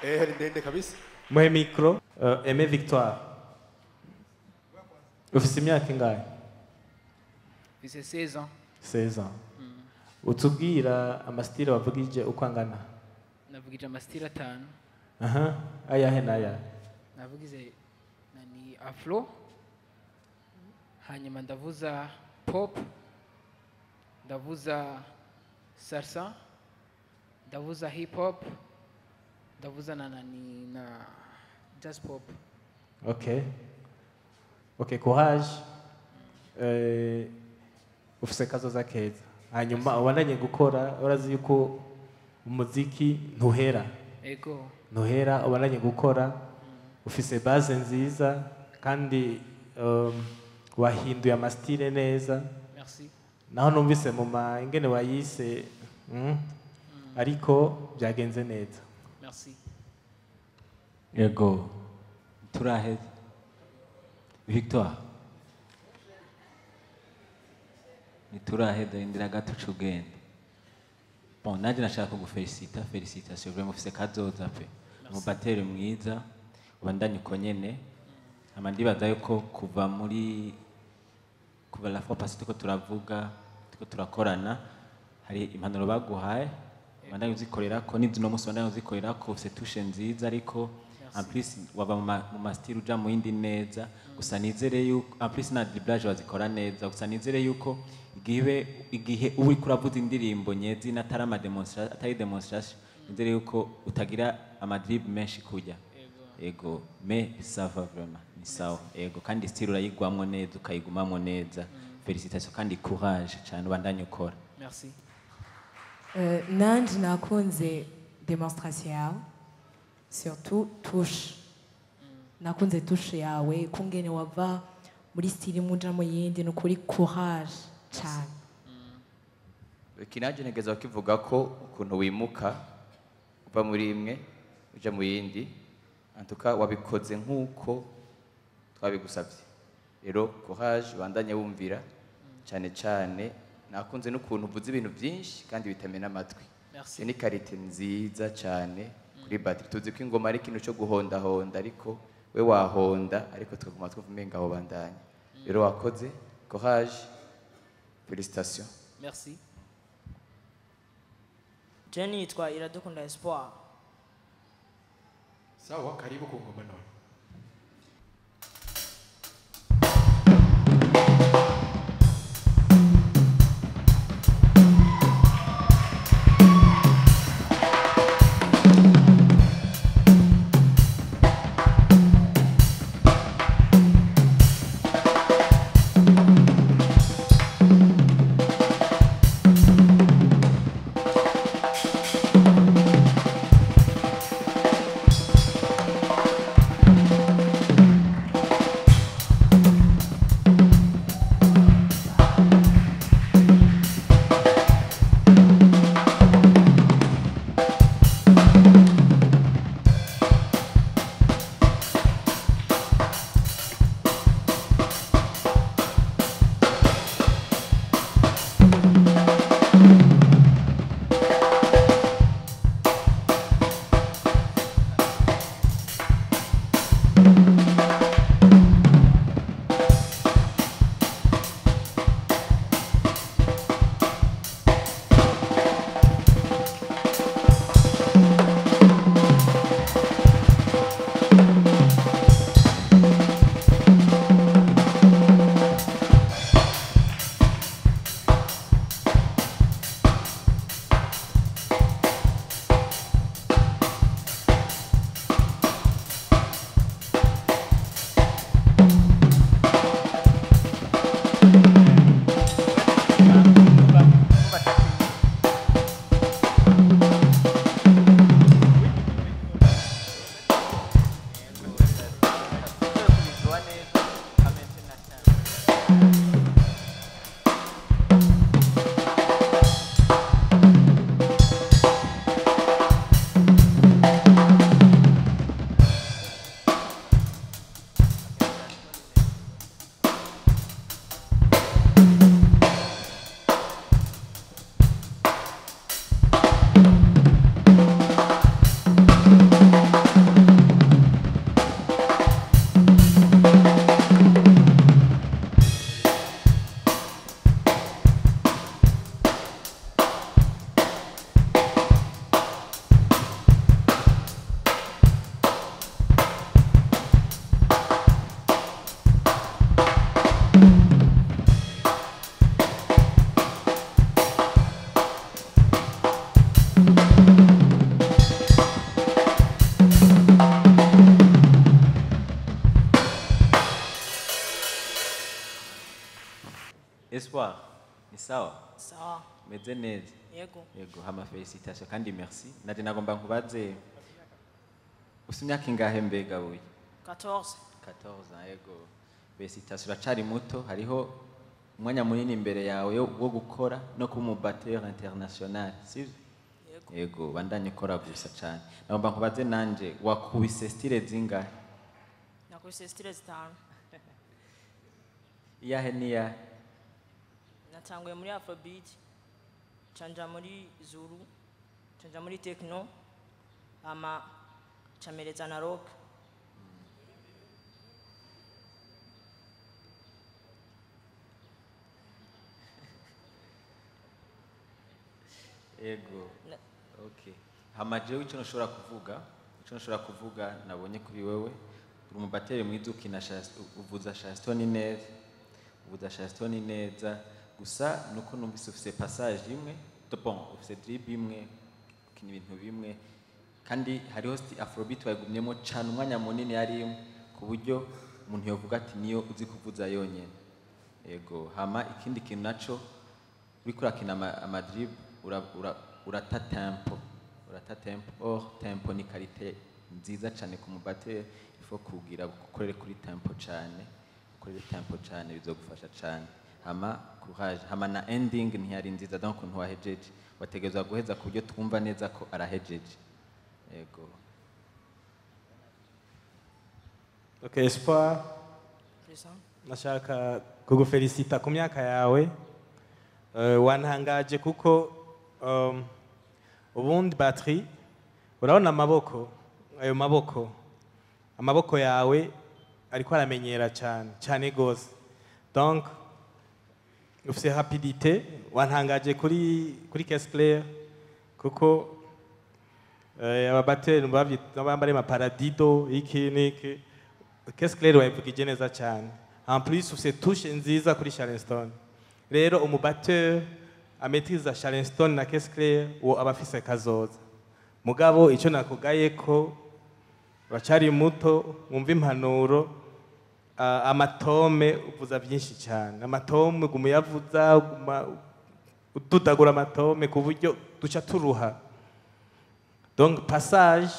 hari ndende kabisa. Muhe micro. Aimé Victoire. Ufise imyaka ingahe? Ufise 16 ans. 16 ans. Utubwira amastile wavugije uko angana? Navugije amastile 5. Aha. Ayahe naya? Navugize nani afro. Hanyuma ndavuza pop. Ndavuza salsa. Ndavuza hip hop. Ndavuza na jazz pop. Okay. Okay, courage. Ufise kazoza keza. Hanyuma ubandanye gukora, urazi yuko umuziki ntuhera. Ego. Ntuhera, ubandanye gukora. Ufise base nziza kandi wahinduye amastile neza. Merci. Naho numvise mu ingene wayise ariko byagenze neza. Merci. Yego. Turaheze. Victoire. Nituraheze indira gato cugende. Bon, naje nashaka kugufelicita, félicitations vraiment ufise kazoza pe. Mu Batteur mwiza, ubandanye uko nyene. Amandibaza yuko kuva la fois passée tuko turavuga, tuko turakorana, hari impanuro baguhaye, ubandanye uzikorera ko n'izino musi ubandanye uzikorera ko ufise touche nziza ariko en plus waba mu mastile uja mu yindi neza, gusa nizere yuko en plus na dribblage wazikora neza, gusa nizere yuko igihe uri kuravuza indirimbo nyezi natari demonstration atari demonstration, nizere yuko utagira amadrib menshi kujya. Ego, mais ça va vraiment. Ni sawa. Ego, kandi style urayigwamwo neza, ukayigumamwo neza. Félicitations kandi courage cyane ubandanye ukora. Merci. Nanje nakunze demonstration yawe. Surtout touche. Nakunze touche yawe kungene wava muri style muja mu yindi no kuri courage cyane. Kinaje negeza kivuga ko ukuntu wimuka uva muri imwe uja mu yindi antuka wabikoze nkuko twabigusabye. Rero courage bandanye wumvira cyane cyane nakunze n'ukuntu uvuze ibintu byinshi kandi bitamena amatwi. Merci. Ni karite nziza cyane kuri batterie. Tuzi ko ingoma ari ikintu cyo guhonda honda ariko we wahonda ariko tukaguma twuvumenga aho bandanye. Rero wakoze courage. Félicitations. Merci. Jenny yitwa Iradukunda Espoir. Sawa, karibu ku ngoma none. Espoir, ni sawa? Sawa. Meze neza? Yego. Yego, hama felicitation kandi merci. Naje nagomba nkubaze ufite imyaka ingahe mbega buye? 14. 14, yego. Felicitation, uracari muto, hariho umwanya munini imbere yawe wo gukora no kuba umubatteur international, sivyo? Yego. Yego, bandanye ukora gusa cyane. Nagomba nkubaze nanje wakubise style zingahe? Nakubise style 5. Iyahe niya? Natanguye muri Afrobeat, canja muri Zulu, canja muri Techno, ama camereza na rock. Yego. Okay. Hama jewe icyo nshobora kuvuga nabonye kuri wewe uri umubateri mwiza ukina uvuza Charleston neza. Uvuza Charleston neza gusa nuko numvise ufite passage imwe, bon ufite drib imwe, ukina ibintu bimwe kandi hariho Afrobeat wayigumyemo cyane umwanya munini yari imwe ku buryo umuntu yovuga ati niyo uzi kuvuza yonyene. Yego. Hama ikindi kintu naco uri kurakina amadrib urata tempo. Tempo ni karite nziza cyane ku mubateri, ifo kugira gukorere kuri tempo cyane. Ukorere tempo cyane bizogufasha cyane. Hama courage. Hama na ending ntiyari nziza donc ntiwahejeje. Wategezwa guheza ku buryo twumva neza ko arahejeje. Yego. Okay, Espoir. Nashaka kugufelicita ku myaka yawe. Wantangaje kuko ubundi batterie urabona amaboko yawe ariko aramenyera cyane gose, donc ufite rapidité. Wantangaje kuri caisse claire kuko ababateri bambare amaparadido iki caisse claire wayivugije neza cyane. En plus ufite touche nziza kuri Charleston. Rero umubatteur ametiza Charleston na caisse claire uwo abafise kazoza. Mugabo icyo nakugaye ko uracari muto, mwumva impanuro, amatome uvuza byinshi cyane. Amatome gumuyavuza ududagura amatome ku buryo duca turuha. Donc passage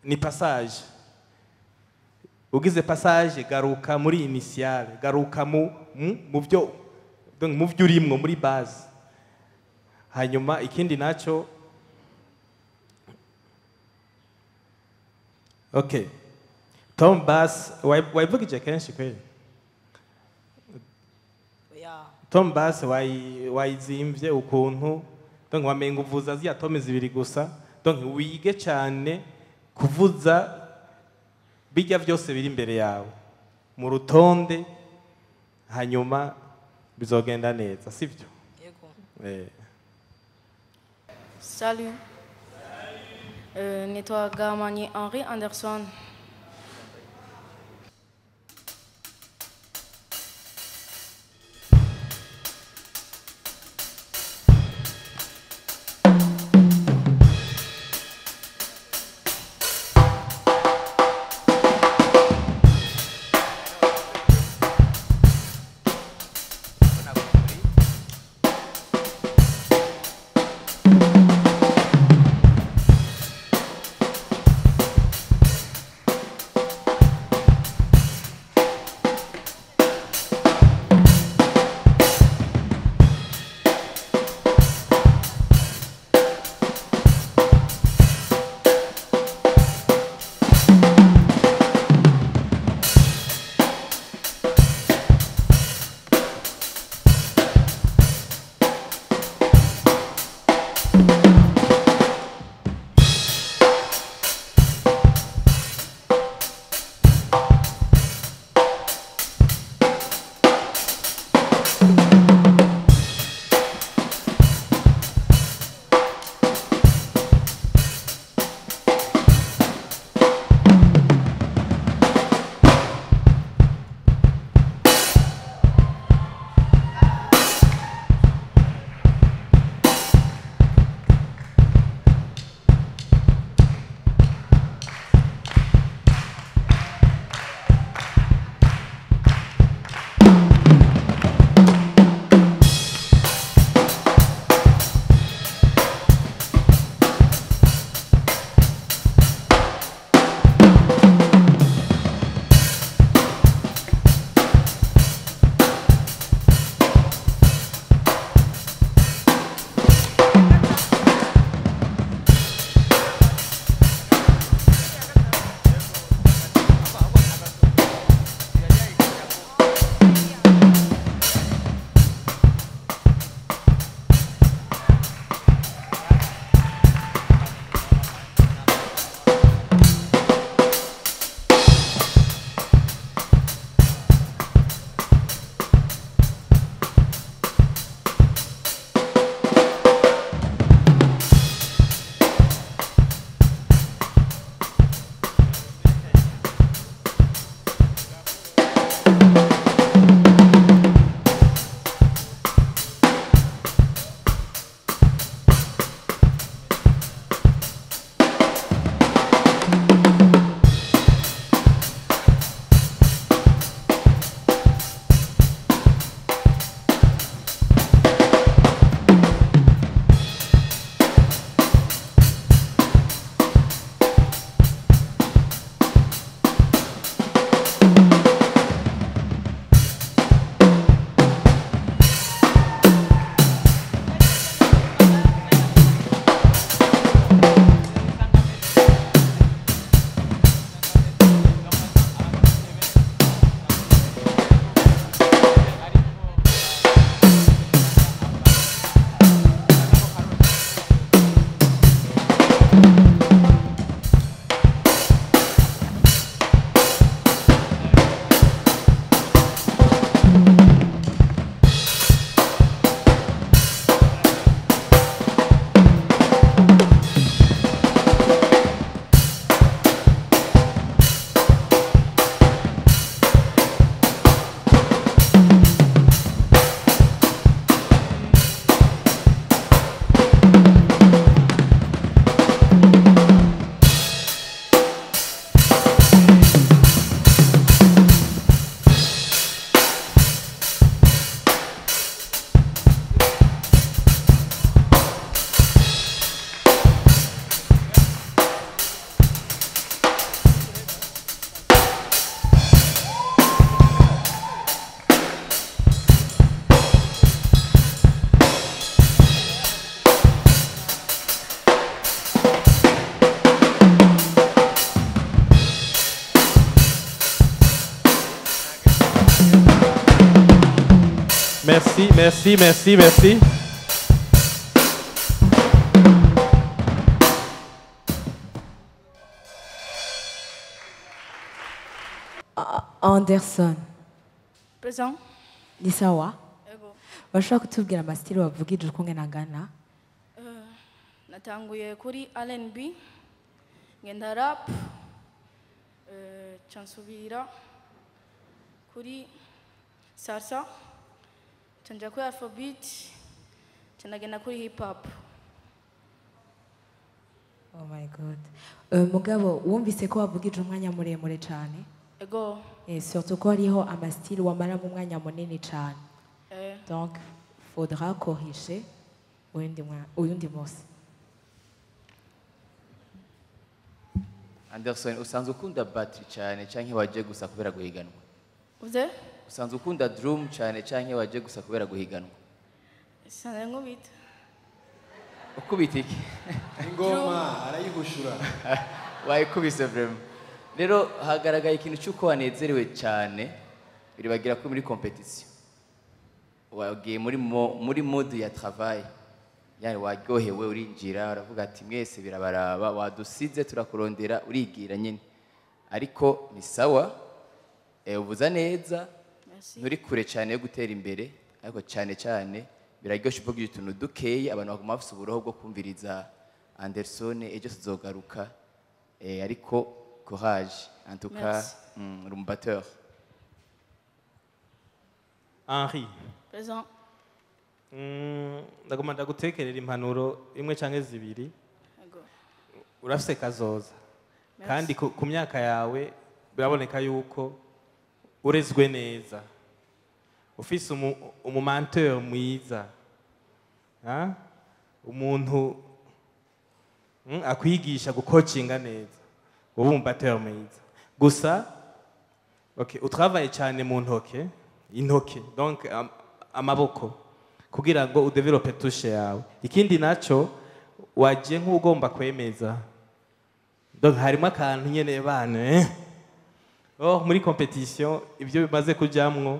ni passage. Ugize passage garuka muri initiale, garuka mu byo donc mu byo urimwo muri base. Hanyuma ikindi naco okay, Tom Bass wayivugije kenshi kweli? Yeah. Tom Bass wayizimvye ukuntu, donc wamenga uvuza zya tome zibiri gusa, donc wige cyane kuvuza bijya byose biri imbere yawe mu rutonde, hanyuma bizogenda neza, sivyo? Yego. Salut. Nettoie Gamani Henri Anderson. merci, merci, merci, merci. Anderson, Présent. ni sawa? Ego. Bashobora kutubwira amasitiri wavugije uko ngena angana? Natanguye kuri R&B, ngenda rap, cansubira kuri salsa, canja kuri afrobeat, canagenda kuri hip hop. Oh my god. Mugabo, wumvise ko wavugije umwanya muremure cyane? Ego. Surtout ko hariho amasitiri wamara mu mwanya munini cyane. Eh, Donc, faudra corriger uyundi munsi. Anderson, usanzwe ukunda battery cyane canke waje gusa kubera guhiganwa? uze? Usanzwe ukunda drum cyane canke waje gusa kubera guhiganwa? Sana nkubita. Ukubita iki? ingoma arayihushura. Wayikubise vraiment. Rero hagaragaye ikintu cy'uko wanezerewe cyane, biribagira ko muri competition. Wagiye muri mode ya travail. Yani waryohewe urinjira uravuga ati mwese birabaraba wadusize turakurondera urigira nyine. Ariko ni sawa, uvuza neza, nturi kure cyane yo gutera imbere, ariko cyane cyane biraryoshe uvuga utuntu dukeyi abantu baguma bafite uburoho bwo kumviriza Anderson ejo tuzogaruka. Ariko courage en tout cas, Batteur. Henri. Présent. Ndagomba ndagutekerera impanuro imwe canke zibiri. Ego. Urafise kazoza. Kandi ku myaka yawe biraboneka yuko urezwe neza. Ufise umumanteur mwiza. Umuntu akwigisha gukocinga neza. Ubu umbatteur mwiza. Gusa okay, utravaye cyane mu intoke, donc amaboko kugira ngo udevelope touche yawe. Ikindi naco waje nk'ugomba kwemeza. Donc harimo akantu nyene bane muri competition ibyo bimaze kujamwo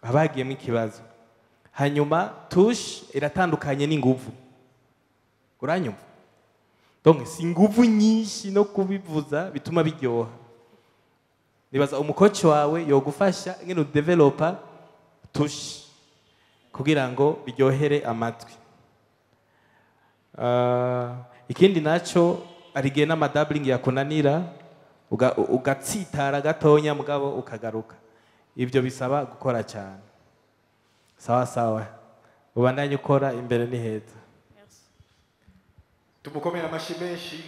abagiyemo ikibazo. Hanyuma touche iratandukanye n'inguvu. Uranyumva? Donc si nguvu nyinshi no kubivuza bituma biryoha. Nibaza umukoci wawe yogufasha ngene udevelopa touche kugira ngo biryohere amatwi. Ikindi naco arigiye n'amadabling yakunanira ugatsitara gatonya mugabo ukagaruka. Ibyo bisaba gukora cyane. Sawa sawa. Ubandanye ukora imbere ni heza. Tumukomera amashi menshi.